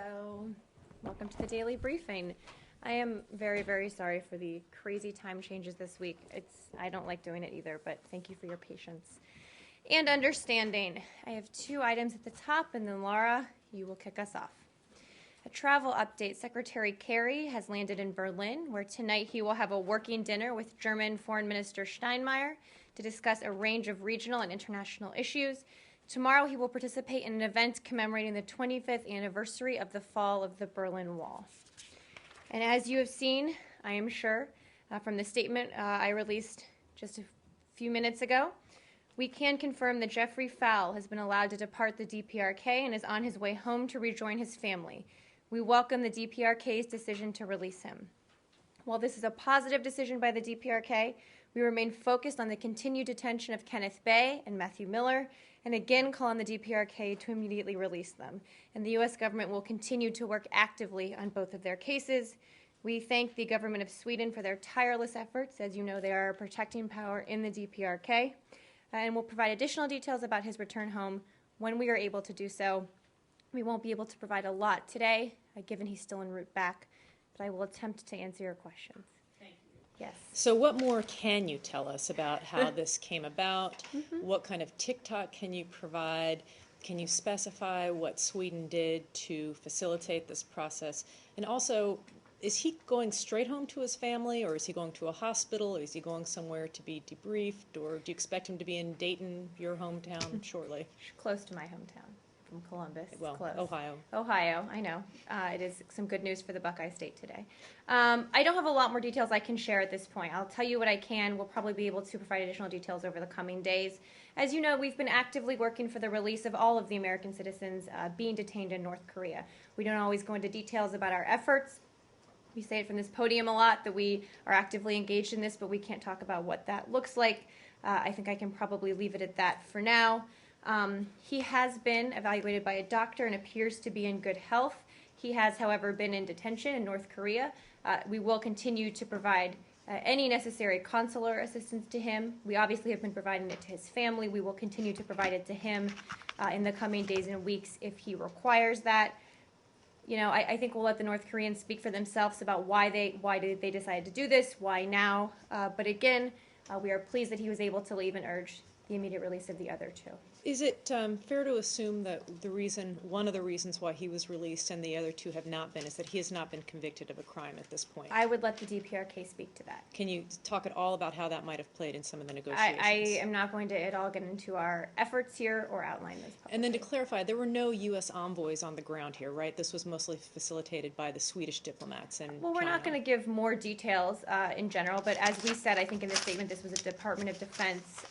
Hello. Welcome to the Daily Briefing. I am very, very sorry for the crazy time changes this week. I don't like doing it either, but thank you for your patience and understanding. I have two items at the top, and then Laura, you will kick us off. A travel update. Secretary Kerry has landed in Berlin, where tonight he will have a working dinner with German Foreign Minister Steinmeier to discuss a range of regional and international issues. Tomorrow he will participate in an event commemorating the 25th anniversary of the fall of the Berlin Wall. And as you have seen, I am sure, from the statement I released just a few minutes ago, we can confirm that Jeffrey Fowl has been allowed to depart the DPRK and is on his way home to rejoin his family. We welcome the DPRK's decision to release him. While this is a positive decision by the DPRK, we remain focused on the continued detention of Kenneth Bay and Matthew Miller, and again call on the DPRK to immediately release them. And the U.S. government will continue to work actively on both of their cases. We thank the government of Sweden for their tireless efforts. As you know, they are a protecting power in the DPRK. And we'll provide additional details about his return home when we are able to do so. We won't be able to provide a lot today, given he's still en route back, but I will attempt to answer your questions. Yes. So what more can you tell us about how this came about? What kind of TikTok can you provide? Can you specify what Sweden did to facilitate this process? And also, is he going straight home to his family, or is he going to a hospital, or is he going somewhere to be debriefed, or do you expect him to be in Dayton, your hometown, shortly? Close to my hometown. From Columbus. Well, close. Ohio, I know. It is some good news for the Buckeye State today. I don't have a lot more details I can share at this point. I'll tell you what I can. We'll probably be able to provide additional details over the coming days. As you know, we've been actively working for the release of all of the American citizens being detained in North Korea. We don't always go into details about our efforts. We say it from this podium a lot that we are actively engaged in this, but we can't talk about what that looks like. I think I can probably leave it at that for now. He has been evaluated by a doctor and appears to be in good health. He has, however, been in detention in North Korea. We will continue to provide any necessary consular assistance to him. We obviously have been providing it to his family. We will continue to provide it to him in the coming days and weeks if he requires that. You know, I think we'll let the North Koreans speak for themselves about why did they decide to do this, why now. But again, we are pleased that he was able to leave and urge the immediate release of the other two. Is it fair to assume that one of the reasons why he was released and the other two have not been, is that he has not been convicted of a crime at this point? I would let the DPRK speak to that. Can you talk at all about how that might have played in some of the negotiations? I am not going to at all get into our efforts here or outline those publicly. And then to clarify, there were no U.S. envoys on the ground here, right? This was mostly facilitated by the Swedish diplomats and Well, we're not going to give more details in general, but as we said, I think in the statement, this was a Department of Defense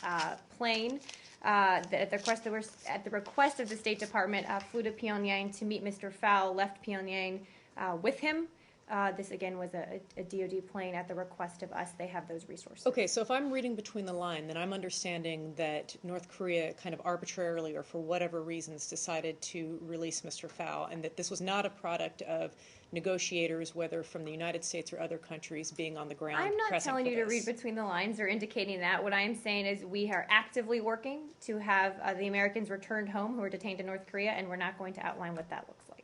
plane. At the request of the State Department, flew to Pyongyang to meet Mr. Fowl, left Pyongyang with him. This, again, was a DoD plane at the request of us. They have those resources. Okay, so if I'm reading between the lines, then I'm understanding that North Korea kind of arbitrarily or for whatever reasons decided to release Mr. Fowl, and that this was not a product of negotiators, whether from the United States or other countries, being on the ground. I'm not telling you to read between the lines or indicating that. What I am saying is we are actively working to have the Americans returned home who are detained in North Korea, and we're not going to outline what that looks like.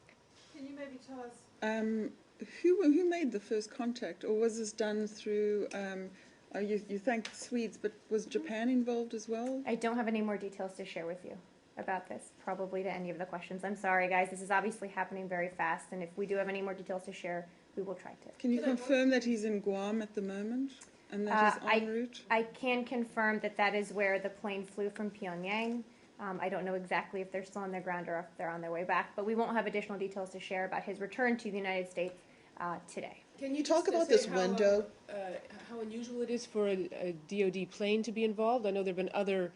Can you maybe tell us who made the first contact, or was this done through? You thank the Swedes, but was Japan involved as well? I don't have any more details to share with you about this, probably to any of the questions. I'm sorry, guys. This is obviously happening very fast, and if we do have any more details to share, we will try to. Can you confirm that he's in Guam at the moment and that he's en route? I can confirm that that is where the plane flew from Pyongyang. I don't know exactly if they're still on the ground or if they're on their way back, but we won't have additional details to share about his return to the United States today. Can you talk about this window? How unusual it is for a DoD plane to be involved? I know there have been other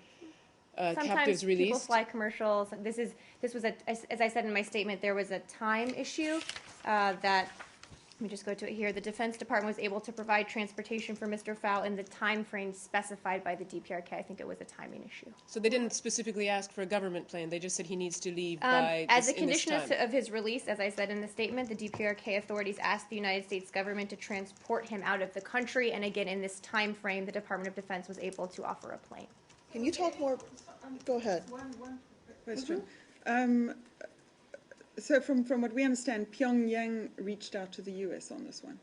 captives released. People fly commercials. This was as I said in my statement, there was a time issue that. Let me just go to it here. The Defense Department was able to provide transportation for Mr. Fowl in the time frame specified by the DPRK. I think it was a timing issue. So they didn't specifically ask for a government plane. They just said he needs to leave by as a condition of his release, as I said in the statement, the DPRK authorities asked the United States government to transport him out of the country. And again, in this time frame, the Department of Defense was able to offer a plane. Can you talk more? Go ahead. One question. So from what we understand, Pyongyang reached out to the US on this one.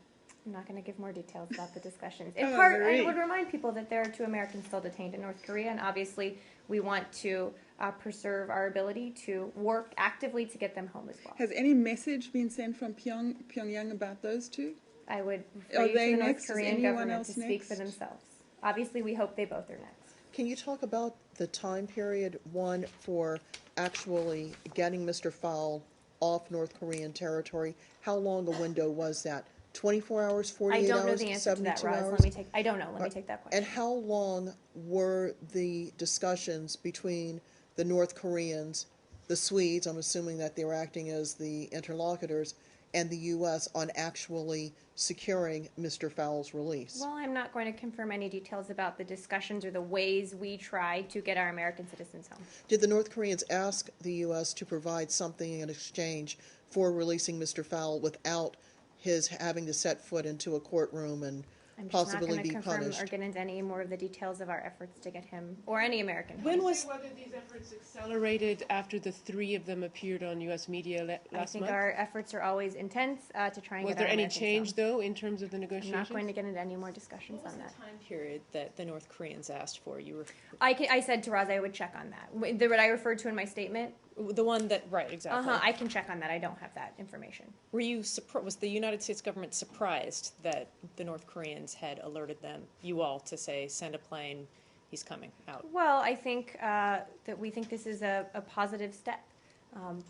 I'm not going to give more details about the discussions. Oh, In part, I Marie. would remind people that there are 2 Americans still detained in North Korea, and obviously we want to preserve our ability to work actively to get them home as well. Has any message been sent from Pyongyang about those two? I would refer Are you they to the North next? Is Korean anyone government else to speak for next? themselves. Obviously, we hope they both are next. Can you talk about the time period, one, for actually getting Mr. Fowl off North Korean territory? How long a window was that? 24 hours, 48 I hours, don't know the answer to that, 72 Roz. hours? I don't know. Let me take that question. And how long were the discussions between the North Koreans, the Swedes, I'm assuming that they were acting as the interlocutors, and the U.S. on actually securing Mr. Fowl's release? Well, I'm not going to confirm any details about the discussions or the ways we try to get our American citizens home. Did the North Koreans ask the U.S. to provide something in exchange for releasing Mr. Fowl without his having to set foot into a courtroom and I'm just not possibly going to be confirm punished? or get into any more of the details of our efforts to get him or any American home. When was Whether these efforts accelerated after the 3 of them appeared on U.S. media I last think month? our efforts are always intense to try and Was get there our any Americans change, home. though, in terms of the I'm negotiations? not going to get into any more discussions What was on the that. time period that the North Koreans asked for? You were I said to Roz I would check on that. What I referred to in my statement, the one that right exactly. I can check on that. I don't have that information. Were you was the United States government surprised that the North Koreans had alerted them, you all, to say send a plane, he's coming out? Well, I think that we think this is a positive step.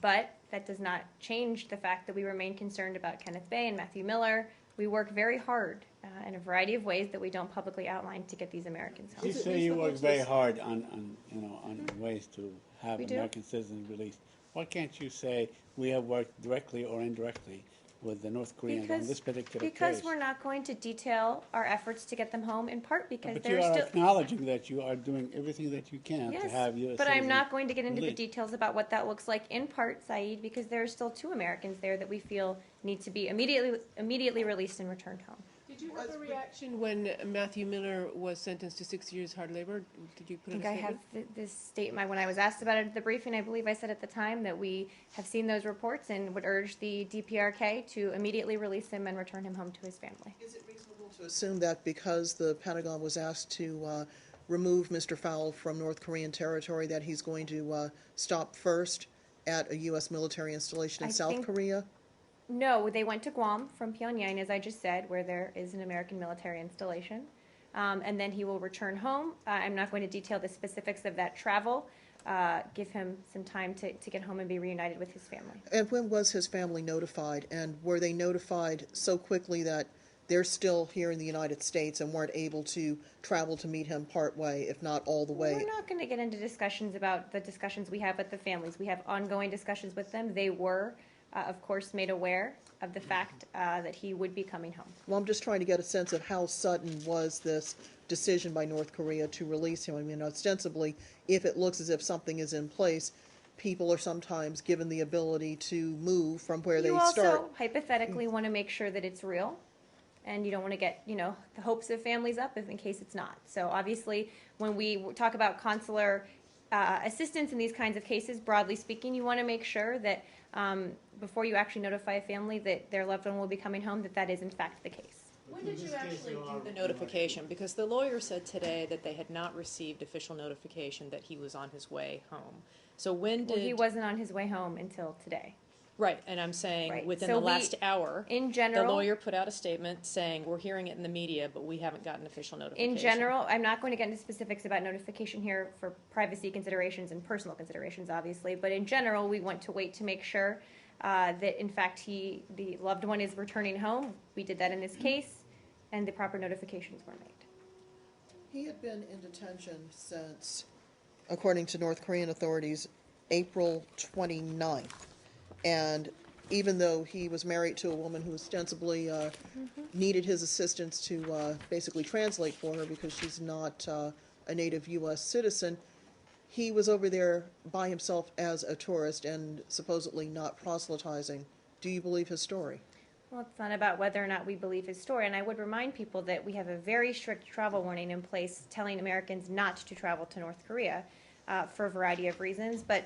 But that does not change the fact that we remain concerned about Kenneth Bay and Matthew Miller. We work very hard in a variety of ways that we don't publicly outline to get these Americans home. You say you work very hard on ways to have We do. American citizens released. Why can't you say we have worked directly or indirectly with the North Koreans on this particular Because case? we're not going to detail our efforts to get them home, in part because But you they're are still. acknowledging that you are doing everything that you can to Yes, have U.S. but I'm citizens not going to get into the released. details about what that looks like in part, Saeed, because there are still 2 Americans there that we feel need to be immediately released and returned home. Did you have a reaction when Matthew Miller was sentenced to 6 years hard labor? Did you put I in think a I have statement? this statement when I was asked about it at the briefing. I believe I said at the time that we have seen those reports and would urge the DPRK to immediately release him and return him home to his family. Is it reasonable to assume that because the Pentagon was asked to remove Mr. Fowl from North Korean territory, that he's going to stop first at a U.S. military installation in I South think- Korea? No, they went to Guam from Pyongyang, as I just said, where there is an American military installation. And then he will return home. I'm not going to detail the specifics of that travel. Give him some time to get home and be reunited with his family. And when was his family notified? And were they notified so quickly that they're still here in the United States and weren't able to travel to meet him part way, if not all the way? We're not going to get into discussions about the discussions we have with the families. We have ongoing discussions with them. They were, of course, made aware of the fact that he would be coming home. Well, I'm just trying to get a sense of how sudden was this decision by North Korea to release him. I mean, ostensibly, if it looks as if something is in place, people are sometimes given the ability to move from where they You also start. hypothetically want to make sure that it's real, and you don't want to get the hopes of families up if in case it's not. So obviously, when we talk about consular assistance in these kinds of cases, broadly speaking, you want to make sure that before you actually notify a family that their loved one will be coming home, that is in fact the case. When did you actually do the notification? Because the lawyer said today that they had not received official notification that he was on his way home. So when did... Well, he wasn't on his way home until today. Right, and I'm saying Right. within So the we- last hour, In the general, lawyer put out a statement saying, we're hearing it in the media, but we haven't gotten official notification. in general, I'm not going to get into specifics about notification here for privacy considerations and personal considerations, obviously. But in general, we want to wait to make sure that, in fact, the loved one is returning home. We did that in this case, and the proper notifications were made. He had been in detention since, according to North Korean authorities, April 29th. And even though he was married to a woman who ostensibly needed his assistance to basically translate for her because she's not a native U.S. citizen, he was over there by himself as a tourist and supposedly not proselytizing. Do you believe his story? Well, it's not about whether or not we believe his story. And I would remind people that we have a very strict travel warning in place telling Americans not to travel to North Korea for a variety of reasons. But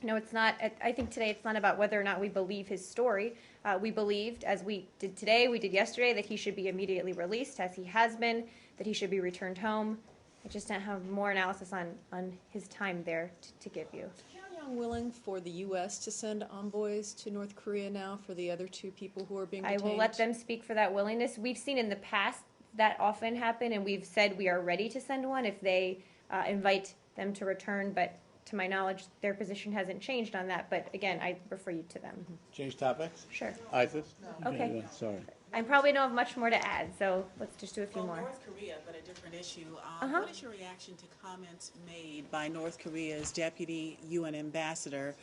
No, it's not. I think today it's not about whether or not we believe his story. We believed, as we did today, we did yesterday, that he should be immediately released, as he has been, that he should be returned home. I just don't have more analysis on his time there to give you. Is Pyongyang willing for the U.S. to send envoys to North Korea now for the other two people who are being detained? I will let them speak for that willingness. We've seen in the past that often happen, and we've said we are ready to send one if they invite them to return, but to my knowledge, their position hasn't changed on that. But again, I refer you to them. Change topics? Sure. Isis? Okay. Yeah, sorry. I probably don't have much more to add, so let's just do a few Well, more. North Korea, but a different issue. Uh-huh. What is your reaction to comments made by North Korea's deputy UN ambassador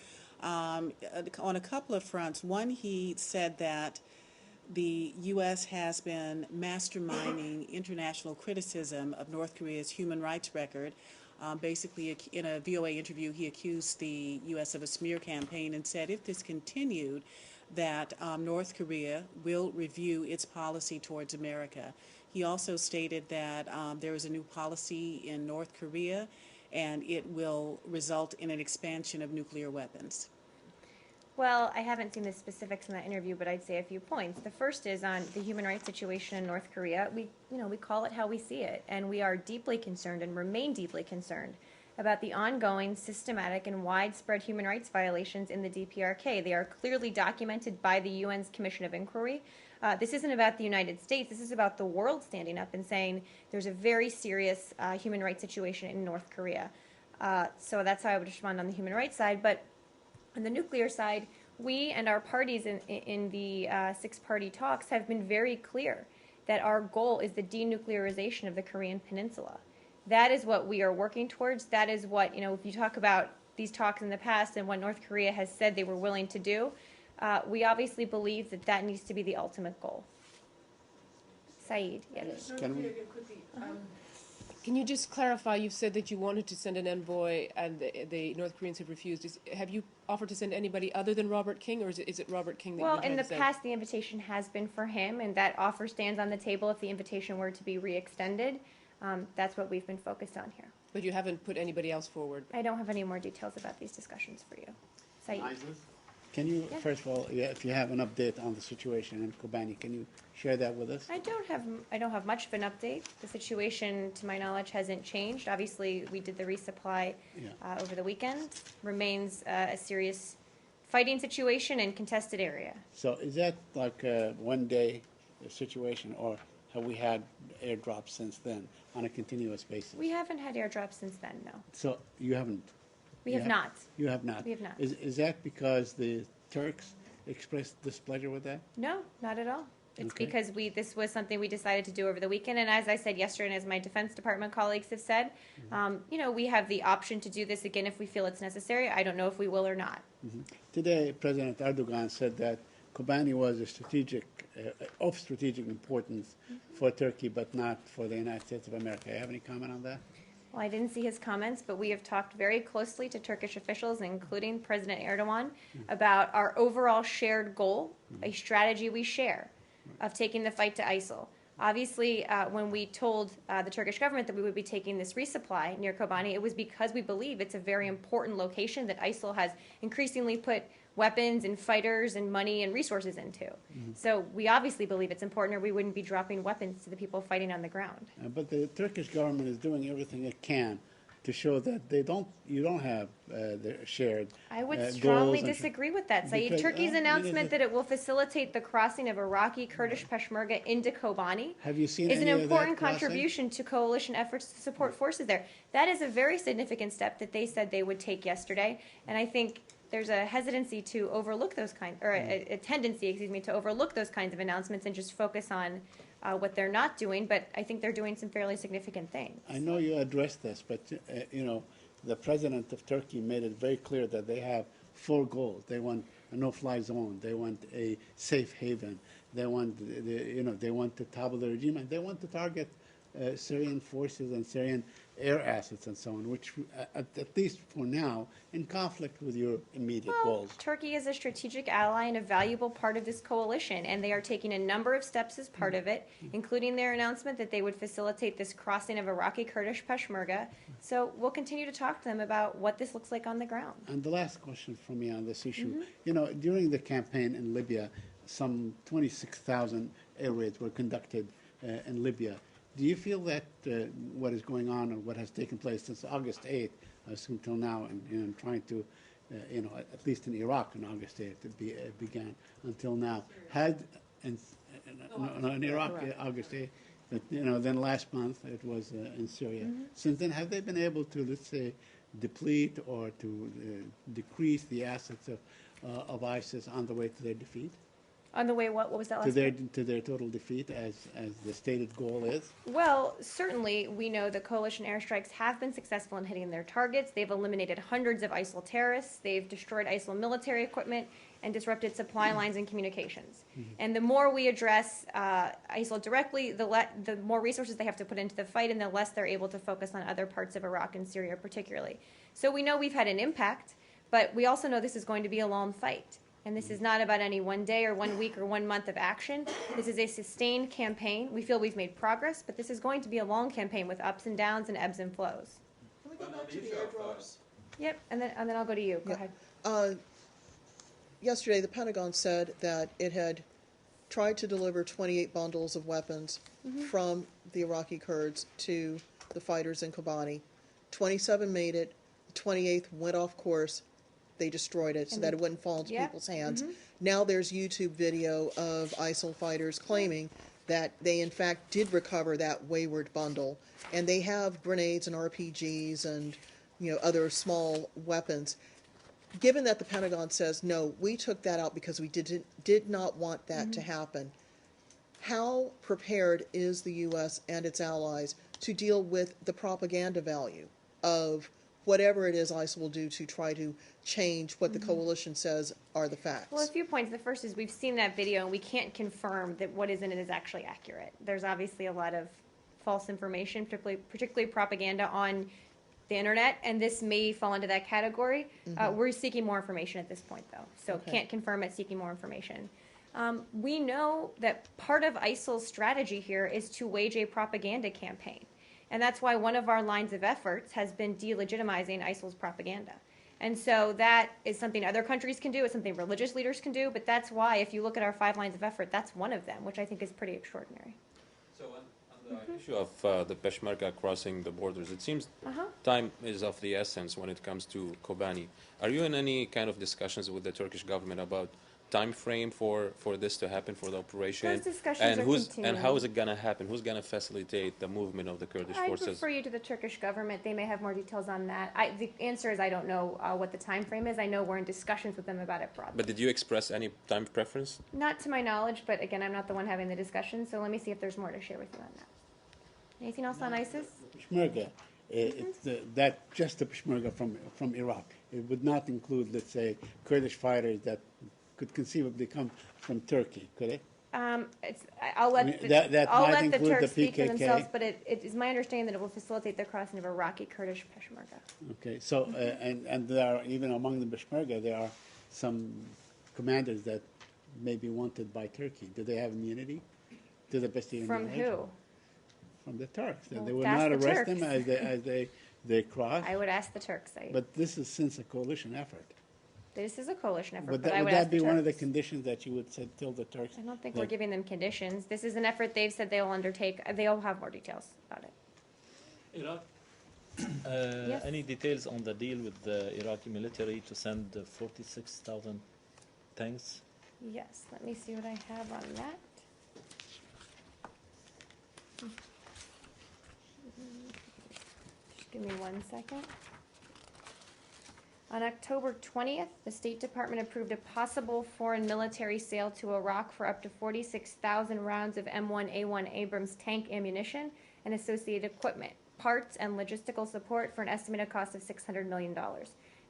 on a couple of fronts? One, he said that the U.S. has been masterminding international criticism of North Korea's human rights record. Basically, in a VOA interview, he accused the U.S. of a smear campaign and said if this continued, that North Korea will review its policy towards America. He also stated that there is a new policy in North Korea and it will result in an expansion of nuclear weapons. Well, I haven't seen the specifics in that interview, but I'd say a few points. The first is on the human rights situation in North Korea. We call it how we see it, and we are deeply concerned and remain deeply concerned about the ongoing systematic and widespread human rights violations in the DPRK. They are clearly documented by the UN's Commission of Inquiry. This isn't about the United States. This is about the world standing up and saying there's a very serious human rights situation in North Korea. So that's how I would respond on the human rights side. But on the nuclear side, we and our parties in the six-party talks have been very clear that our goal is the denuclearization of the Korean Peninsula. That is what we are working towards. That is what, if you talk about these talks in the past and what North Korea has said they were willing to do, we obviously believe that that needs to be the ultimate goal. Saeed, yes. Can you just clarify, you've said that you wanted to send an envoy and the North Koreans have refused. Have you offered to send anybody other than Robert King, or is it Robert King that Well, you're in trying the to send? past, the invitation has been for him, and that offer stands on the table if the invitation were to be re-extended. That's what we've been focused on here. But you haven't put anybody else forward? I don't have any more details about these discussions for you. Saeed. Can you, Yeah. first of all, if you have an update on the situation in Kobani, can you share that with us? I don't have much of an update. The situation, to my knowledge, hasn't changed. Obviously, we did the resupply over the weekend. Remains a serious fighting situation and contested area. So is that like a one-day situation, or have we had airdrops since then on a continuous basis? We haven't had airdrops since then, no. So you haven't? We have not. You have not? We have not. Is that because the Turks expressed displeasure with that? No, not at all. It's Okay. because this was something we decided to do over the weekend, and as I said yesterday, and as my Defense Department colleagues have said, we have the option to do this again if we feel it's necessary. I don't know if we will or not. Today, President Erdogan said that Kobani was of strategic importance for Turkey, but not for the United States of America. You have any comment on that? Well, I didn't see his comments, but we have talked very closely to Turkish officials, including President Erdogan, about our overall shared goal, a strategy we share of taking the fight to ISIL. Obviously, when we told the Turkish government that we would be taking this resupply near Kobani, it was because we believe it's a very important location that ISIL has increasingly put weapons and fighters and money and resources into. So we obviously believe it's important, or we wouldn't be dropping weapons to the people fighting on the ground. But the Turkish government is doing everything it can to show that you don't have the shared I would goals strongly and- disagree with that, Saeed. Because, Turkey's announcement the- that it will facilitate the crossing of Iraqi Kurdish Peshmerga into Kobani Have you seen is an any of that important crossing? contribution to coalition efforts to support forces there. That is a very significant step that they said they would take yesterday, and I think there's a hesitancy to overlook those kinds, or a tendency, to overlook those kinds of announcements and just focus on what they're not doing. But I think they're doing some fairly significant things. I know you addressed this, but the president of Turkey made it very clear that they have 4 goals. They want a no-fly zone. They want a safe haven. They want they want to topple the regime, and they want to target Syrian forces and Syrian air assets and so on, which at least for now, in conflict with your immediate goals. Turkey is a strategic ally and a valuable part of this coalition, and they are taking a number of steps as part of it, including their announcement that they would facilitate this crossing of Iraqi Kurdish Peshmerga. So we'll continue to talk to them about what this looks like on the ground. And the last question from me on this issue, you know, during the campaign in Libya, some 26,000 air raids were conducted in Libya. Do you feel that what is going on or what has taken place since August 8th, I assume till now, and trying to, you know, at least in Iraq on August 8th, it began until now, had, in Iraq, August 8th, but, you know, then last month it was in Syria. Since then, have they been able to, let's say, deplete or to decrease the assets of ISIS on the way to their defeat? On the way, what was that last To their total defeat, as the stated goal is? Well, certainly we know the coalition airstrikes have been successful in hitting their targets. They've eliminated hundreds of ISIL terrorists. They've destroyed ISIL military equipment and disrupted supply lines and communications. And the more we address ISIL directly, the more resources they have to put into the fight, and the less they're able to focus on other parts of Iraq and Syria particularly. So we know we've had an impact, but we also know this is going to be a long fight. And this is not about any one day or 1 week or 1 month of action. This is a sustained campaign. We feel we've made progress, but this is going to be a long campaign with ups and downs and ebbs and flows. Can we go back to the airdrops? Yep, and then I'll go to you. Go ahead. Yesterday, the Pentagon said that it had tried to deliver 28 bundles of weapons from the Iraqi Kurds to the fighters in Kobani. 27 made it. The 28th went off course. They destroyed it so that it wouldn't fall into people's hands. Now there's YouTube video of ISIL fighters claiming that they in fact did recover that wayward bundle, and they have grenades and RPGs and, you know, other small weapons. Given that the Pentagon says no, we took that out because we did not want that to happen, how prepared is the U.S. and its allies to deal with the propaganda value of whatever it is ISIL will do to try to change what the coalition says are the facts? Well, a few points. The first is we've seen that video, and we can't confirm that what is in it is actually accurate. There's obviously a lot of false information, particularly propaganda on the internet, and this may fall into that category. We're seeking more information at this point, though, so can't confirm it, seeking more information. We know that part of ISIL's strategy here is to wage a propaganda campaign. And that's why one of our lines of efforts has been delegitimizing ISIL's propaganda. And so that is something other countries can do, it's something religious leaders can do, but that's why, if you look at our 5 lines of effort, that's one of them, which I think is pretty extraordinary. So on the issue of the Peshmerga crossing the borders, it seems time is of the essence when it comes to Kobani. Are you in any kind of discussions with the Turkish government about time frame for this to happen, for the operation? Those discussions are continuing. And how is it going to happen? Who's going to facilitate the movement of the Kurdish I'd forces? refer you to the Turkish government. They may have more details on that. The answer is I don't know what the time frame is. I know we're in discussions with them about it broadly. But did you express any time preference? Not to my knowledge, but again, I'm not the one having the discussion, so let me see if there's more to share with you on that. Anything else on ISIS? Peshmerga, it's that just the Peshmerga from Iraq. It would not include, let's say, Kurdish fighters that could conceivably come from Turkey, could it? I'll let the Turks speak for themselves, but it is my understanding that it will facilitate the crossing of Iraqi Kurdish Peshmerga. Okay, so and there are, even among the Peshmerga, there are some commanders that may be wanted by Turkey. Do they have immunity to the best of your From knowledge? who? From the Turks. Well, They will ask not the arrest Turks. them as they cross. I would ask the Turks. But this is since a coalition effort. This is a coalition effort, Would but that, I would would ask that be the one of the Turks. conditions that you would tell the Turks? I don't think that- we're giving them conditions. This is an effort they've said they'll undertake. They'll have more details about it. Iraq. Yes. Any details on the deal with the Iraqi military to send 46,000 tanks? Yes, let me see what I have on that. Just give me 1 second. On October 20th, the State Department approved a possible foreign military sale to Iraq for up to 46,000 rounds of M1A1 Abrams tank ammunition and associated equipment, parts, and logistical support for an estimated cost of $600 million.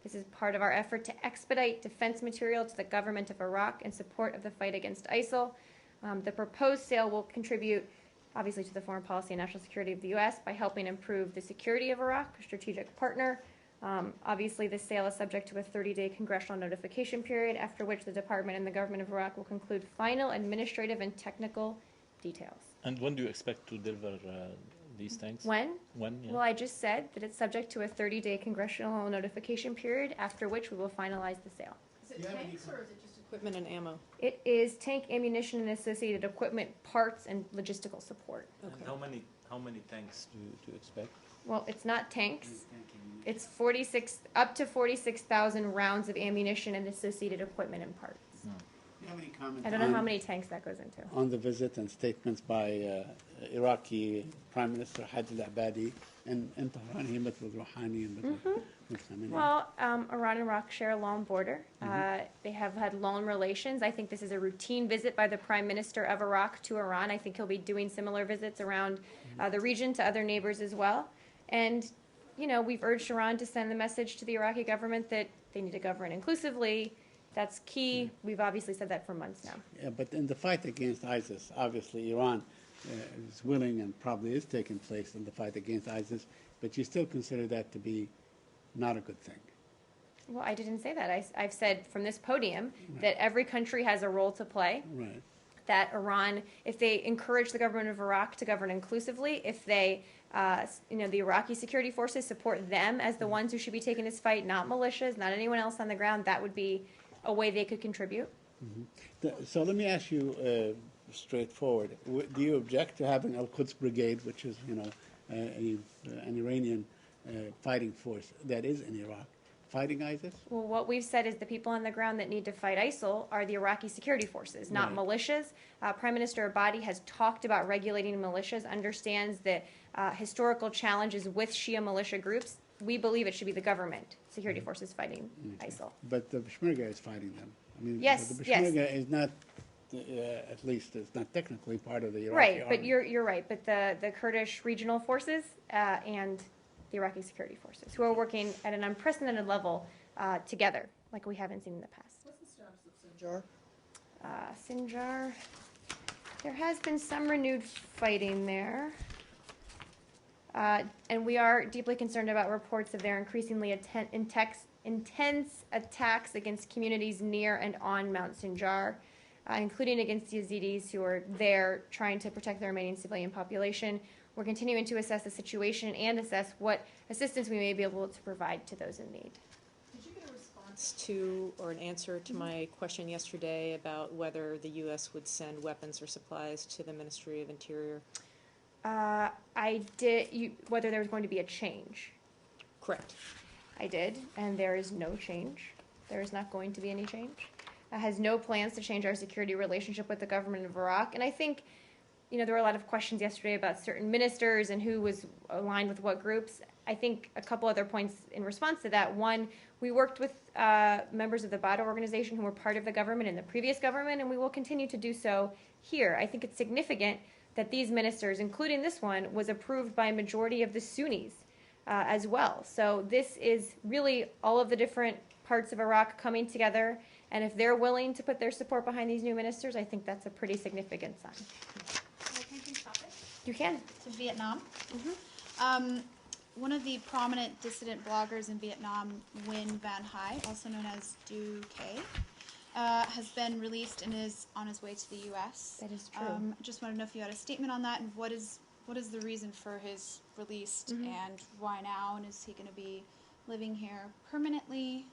This is part of our effort to expedite defense material to the government of Iraq in support of the fight against ISIL. The proposed sale will contribute obviously to the foreign policy and national security of the U.S. by helping improve the security of Iraq, a strategic partner. Obviously, this sale is subject to a 30-day congressional notification period, after which the department and the government of Iraq will conclude final administrative and technical details. And when do you expect to deliver these tanks? When? When? Yeah. Well, I just said that it's subject to a 30-day congressional notification period, after which we will finalize the sale. Is it tanks or is it just equipment and ammo? It is tank ammunition and associated equipment, parts, and logistical support. And how many tanks do you expect? Well, it's not tanks. It's up to 46,000 rounds of ammunition and associated equipment and parts. Do you have any comment I don't know how many tanks that goes into. on the visit and statements by Iraqi Prime Minister Hadi al-Abadi in Tehran? He met with Rouhani and with Khamenei. Well, Iran and Iraq share a long border. They have had long relations. I think this is a routine visit by the Prime Minister of Iraq to Iran. I think he'll be doing similar visits around the region to other neighbors as well. And, you know, we've urged Iran to send the message to the Iraqi government that they need to govern inclusively. That's key. We've obviously said that for months now. Yeah, but in the fight against ISIS, obviously Iran is willing and probably is taking place in the fight against ISIS, but you still consider that to be not a good thing. Well, I didn't say that. I've said from this podium that every country has a role to play. Right. That Iran, if they encourage the government of Iraq to govern inclusively, if they, the Iraqi security forces support them as the ones who should be taking this fight, not militias, not anyone else on the ground, that would be a way they could contribute. So let me ask you straightforward. Do you object to having Al-Quds Brigade, which is, an Iranian fighting force that is in Iraq, fighting ISIS? Well, what we've said is the people on the ground that need to fight ISIL are the Iraqi security forces, not militias. Prime Minister Abadi has talked about regulating militias, understands the historical challenges with Shia militia groups. We believe it should be the government security forces fighting ISIL. But the Peshmerga is fighting them. I mean, Yes, the yes. Peshmerga is not, at least it's not technically part of the Iraqi Right, army. but you're right. But the Kurdish regional forces and the Iraqi security forces, who are working at an unprecedented level together, like we haven't seen in the past. What's the status of Sinjar? Sinjar, there has been some renewed fighting there. And we are deeply concerned about reports of their increasingly intense attacks against communities near and on Mount Sinjar, including against Yazidis who are there trying to protect the remaining civilian population. We're continuing to assess the situation and assess what assistance we may be able to provide to those in need. Did you get a response to or an answer to my question yesterday about whether the U.S. would send weapons or supplies to the Ministry of Interior? I did, whether there was going to be a change. Correct. I did, and there is no change. There is not going to be any change. It has no plans to change our security relationship with the government of Iraq. And I think, there were a lot of questions yesterday about certain ministers and who was aligned with what groups. I think a couple other points in response to that. One, we worked with members of the Badr organization who were part of the government in the previous government, and we will continue to do so here. I think it's significant that these ministers, including this one, was approved by a majority of the Sunnis as well. So this is really all of the different parts of Iraq coming together, and if they're willing to put their support behind these new ministers, I think that's a pretty significant sign. Can I change topic You can. to Vietnam? One of the prominent dissident bloggers in Vietnam, Nguyen Van Hai, also known as Du K, has been released and is on his way to the U.S. That is true. Just want to know if you had a statement on that, and what is the reason for his release, and why now, and is he going to be living here permanently?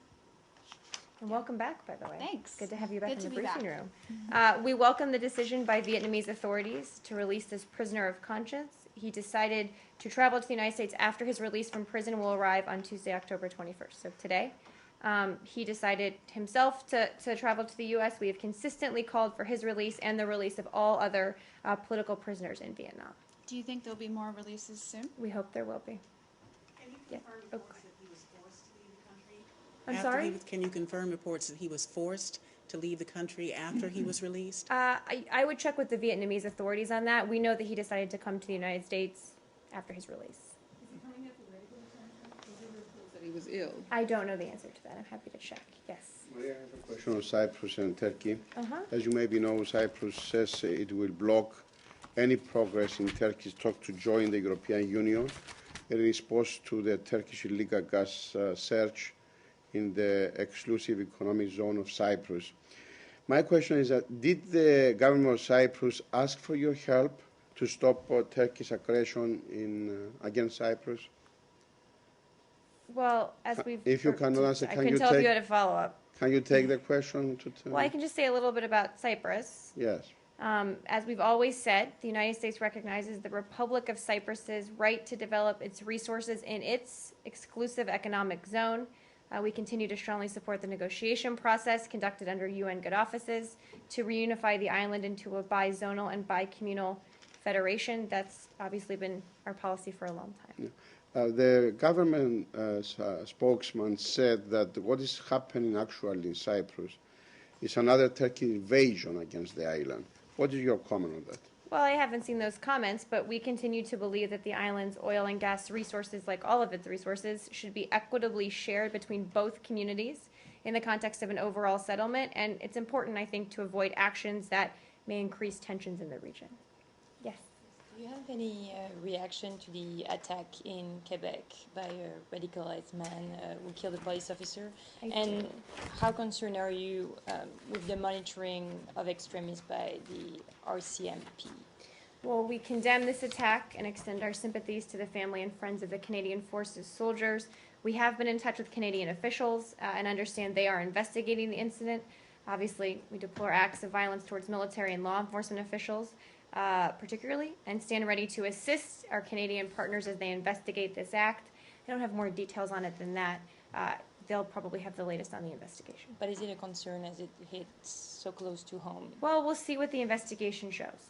And welcome back, by the way. Thanks. Good to have you back Good in the to be briefing back. room. We welcome the decision by Vietnamese authorities to release this prisoner of conscience. He decided to travel to the United States after his release from prison will arrive on Tuesday, October 21st, so today. He decided himself to travel to the U.S. We have consistently called for his release and the release of all other political prisoners in Vietnam. Do you think there'll be more releases soon? We hope there will be. Can you Yeah. confirm Oh, reports that he was forced to leave the country? I'm After sorry? Can you confirm reports that he was forced to leave the country after he was released? I would check with the Vietnamese authorities on that. We know that he decided to come to the United States after his release. That he was ill. I don't know the answer to that. I'm happy to check. Yes. Maria, I have a question on Cyprus and Turkey. Uh-huh. As you maybe know, Cyprus says it will block any progress in Turkey's talk to join the European Union in response to the Turkish illegal gas search in the exclusive economic zone of Cyprus. My question is that did the government of Cyprus ask for your help to stop Turkish aggression against Cyprus? Well, as we've... If you cannot answer, I can tell if you had a follow-up. Can you take the question? Well, I can just say a little bit about Cyprus. Yes. As we've always said, the United States recognizes the Republic of Cyprus's right to develop its resources in its exclusive economic zone. We continue to strongly support the negotiation process conducted under UN good offices to reunify the island into a bi-zonal and bi-communal federation. That's obviously been our policy for a long time. The government spokesman said that what is happening actually in Cyprus is another Turkish invasion against the island. What is your comment on that? Well, I haven't seen those comments, but we continue to believe that the island's oil and gas resources, like all of its resources, should be equitably shared between both communities in the context of an overall settlement. And it's important, I think, to avoid actions that may increase tensions in the region. Yes. Do you have any reaction to the attack in Quebec by a radicalized man who killed a police officer? And how concerned are you with the monitoring of extremists by the RCMP? Well, we condemn this attack and extend our sympathies to the family and friends of the Canadian Forces soldiers. We have been in touch with Canadian officials and understand they are investigating the incident. Obviously, we deplore acts of violence towards military and law enforcement officials. Particularly, and stand ready to assist our Canadian partners as they investigate this act. I don't have more details on it than that. They'll probably have the latest on the investigation. But is it a concern as it hits so close to home? Well, we'll see what the investigation shows.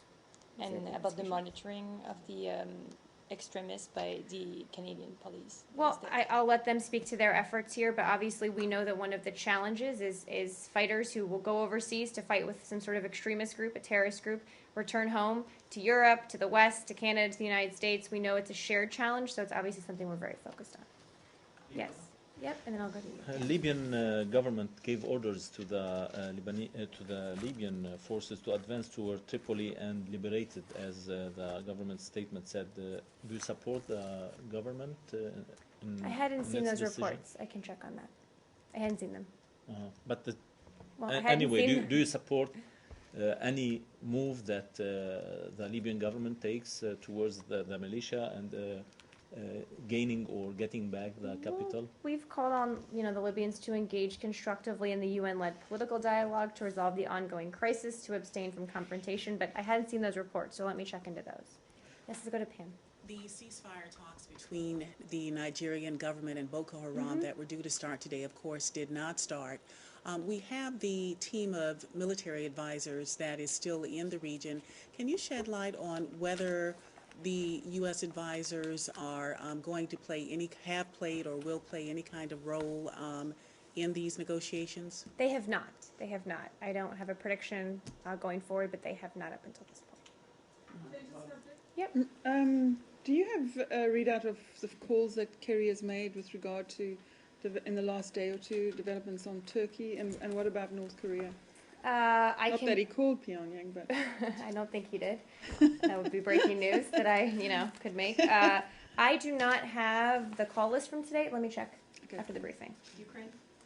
And about the monitoring of the extremists by the Canadian police? Well, I'll let them speak to their efforts here, but obviously we know that one of the challenges is fighters who will go overseas to fight with some sort of extremist group, a terrorist group, return home to Europe, to the West, to Canada, to the United States. We know it's a shared challenge, so it's obviously something we're very focused on. Yes. Yep, and then I'll go to you. Libyan government gave orders to the Libyan forces to advance toward Tripoli and liberate it, as the government statement said. Do you support the government? I hadn't seen those reports. I can check on that. I hadn't seen them. But well, anyway, do you support any move that the Libyan government takes towards the militia and gaining or getting back the capital? We've called on the Libyans to engage constructively in the UN-led political dialogue to resolve the ongoing crisis, to abstain from confrontation, but I hadn't seen those reports, so let me check into those. Yes, let's go to Pam. The ceasefire talks between the Nigerian government and Boko Haram that were due to start today, of course, did not start. We have the team of military advisors that is still in the region. Can you shed light on whether the U.S. advisors are going to have played or will play any kind of role in these negotiations? They have not. They have not. I don't have a prediction going forward, but they have not up until this point. Yep. Do you have a readout of the calls that Kerry has made with regard to, in the last day or two, developments on Turkey, and what about North Korea? Not that he called Pyongyang, but I don't think he did. That would be breaking news that I, could make. I do not have the call list from today. Let me check after the briefing.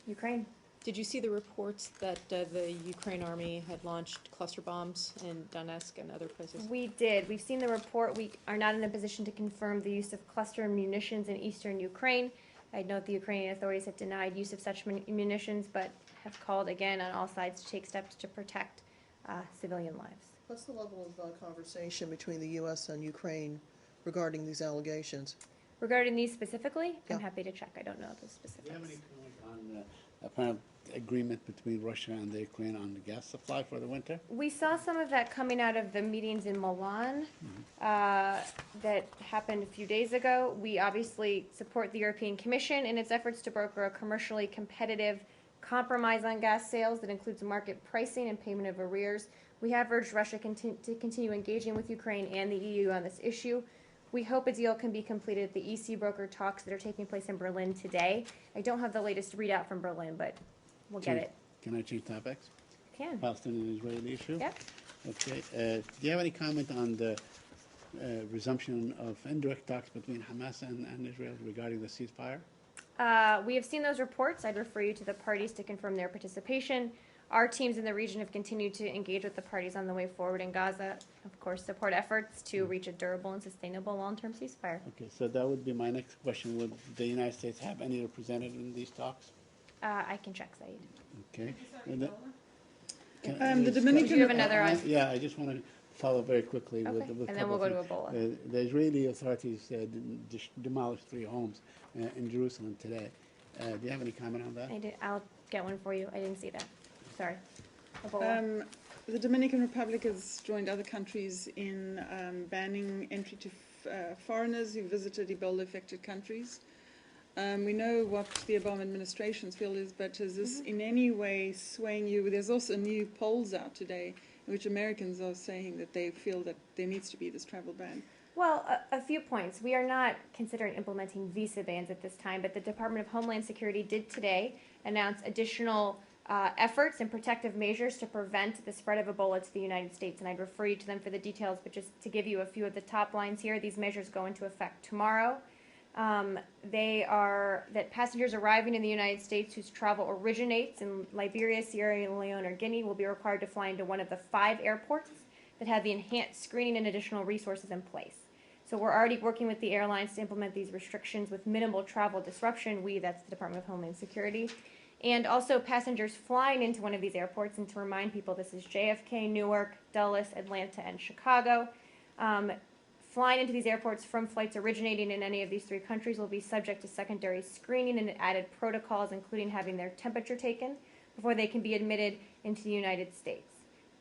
Ukraine. Did you see the reports that the Ukraine army had launched cluster bombs in Donetsk and other places? We did. We've seen the report. We are not in a position to confirm the use of cluster munitions in eastern Ukraine. I note the Ukrainian authorities have denied use of such munitions, but have called again on all sides to take steps to protect civilian lives. What's the level of conversation between the U.S. and Ukraine regarding these allegations? Regarding these specifically, Yeah. I'm happy to check. I don't know the specifics. Do you have any comment on apparent agreement between Russia and the Ukraine on the gas supply for the winter? We saw some of that coming out of the meetings in Milan that happened a few days ago. We obviously support the European Commission in its efforts to broker a commercially competitive compromise on gas sales that includes market pricing and payment of arrears. We have urged Russia to continue engaging with Ukraine and the EU on this issue. We hope a deal can be completed at the EC broker talks that are taking place in Berlin today. I don't have the latest readout from Berlin, but we'll get it. Can I change topics? Can. Palestinian-Israeli issue? Yep. Okay. Do you have any comment on the resumption of indirect talks between Hamas and Israel regarding the ceasefire? We have seen those reports. I'd refer you to the parties to confirm their participation. Our teams in the region have continued to engage with the parties on the way forward in Gaza, of course, support efforts to reach a durable and sustainable long-term ceasefire. Okay, so that would be my next question. Would the United States have any representative in these talks? I can check, Saeed. Okay. The Dominican... Do you have another on? Yeah, I just want to follow very quickly Okay, with and then we'll go to Ebola. The Israeli authorities demolished 3 homes in Jerusalem today. Do you have any comment on that? I'll get one for you. I didn't see that. Sorry. Ebola. The Dominican Republic has joined other countries in banning entry to foreigners who visited Ebola-affected countries. We know what the Obama administration's feel is, but is this in any way swaying you? There's also new polls out today in which Americans are saying that they feel that there needs to be this travel ban. Well, a few points. We are not considering implementing visa bans at this time, but the Department of Homeland Security did today announce additional efforts and protective measures to prevent the spread of Ebola to the United States, and I'd refer you to them for the details, but just to give you a few of the top lines here, these measures go into effect tomorrow. They are that passengers arriving in the United States whose travel originates in Liberia, Sierra Leone, or Guinea will be required to fly into one of the 5 airports that have the enhanced screening and additional resources in place. So we're already working with the airlines to implement these restrictions with minimal travel disruption. That's the Department of Homeland Security. And also passengers flying into one of these airports, and to remind people, this is JFK, Newark, Dulles, Atlanta, and Chicago. Flying into these airports from flights originating in any of these 3 countries will be subject to secondary screening and added protocols, including having their temperature taken before they can be admitted into the United States.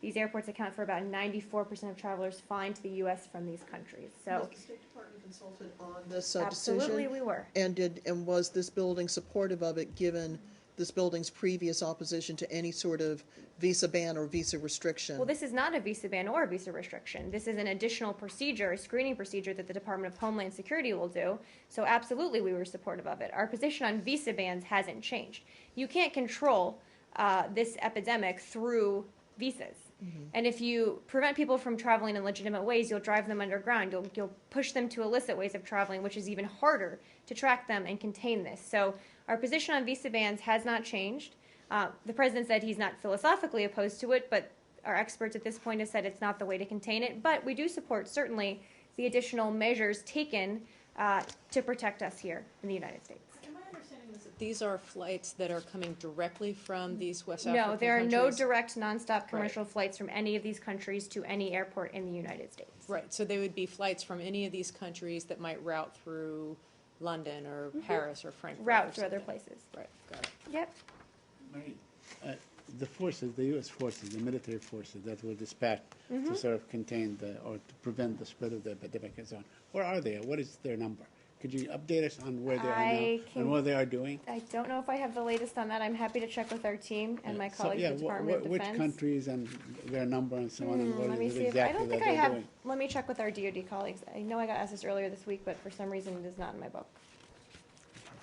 These airports account for about 94% of travelers flying to the U.S. from these countries. So, was the State Department consulted on this absolutely, decision? we were. And was this building supportive of it, given this building's previous opposition to any sort of visa ban or visa restriction? Well, this is not a visa ban or a visa restriction. This is an additional procedure, a screening procedure that the Department of Homeland Security will do. So absolutely we were supportive of it. Our position on visa bans hasn't changed. You can't control this epidemic through visas. And if you prevent people from traveling in legitimate ways, you'll drive them underground. You'll push them to illicit ways of traveling, which is even harder to track them and contain this. So our position on visa bans has not changed. The president said he's not philosophically opposed to it, but our experts at this point have said it's not the way to contain it. But we do support, certainly, the additional measures taken to protect us here in the United States. These are flights that are coming directly from these West African countries? No, there are no direct nonstop commercial flights from any of these countries to any airport in the United States. Right, so they would be flights from any of these countries that might route through London or Paris or Frankfurt. Route to other places. Right, got it. Yep. Marie, the forces, the U.S. forces, the military forces that were dispatched to sort of contain or to prevent the spread of the epidemic and so on, where are they? What is their number? Could you update us on where they are now and what they are doing? I don't know if I have the latest on that. I'm happy to check with our team and my colleagues at the Department of Defense. Which countries and their number and so on, and what let me is see it exactly I don't think that I they're have. doing? Let me check with our DoD colleagues. I know I got asked this earlier this week, but for some reason it is not in my book.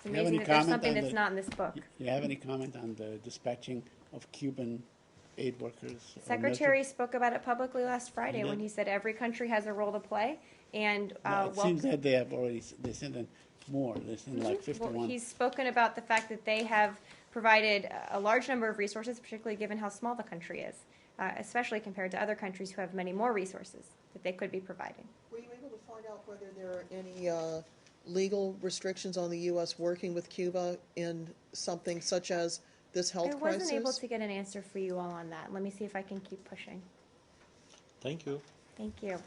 It's You have amazing any that there's comment something on that's not in this book. You have any comment on the dispatching of Cuban aid workers? Secretary spoke about it publicly last Friday did? when he said every country has a role to play, and It seems that they have already, they sent in more, they sent like 51. Well, he's spoken about the fact that they have provided a large number of resources, particularly given how small the country is, especially compared to other countries who have many more resources that they could be providing. Were you able to find out whether there are any legal restrictions on the U.S. working with Cuba in something such as this health crisis? I wasn't able to get an answer for you all on that. Let me see if I can keep pushing. Thank you. Thank you.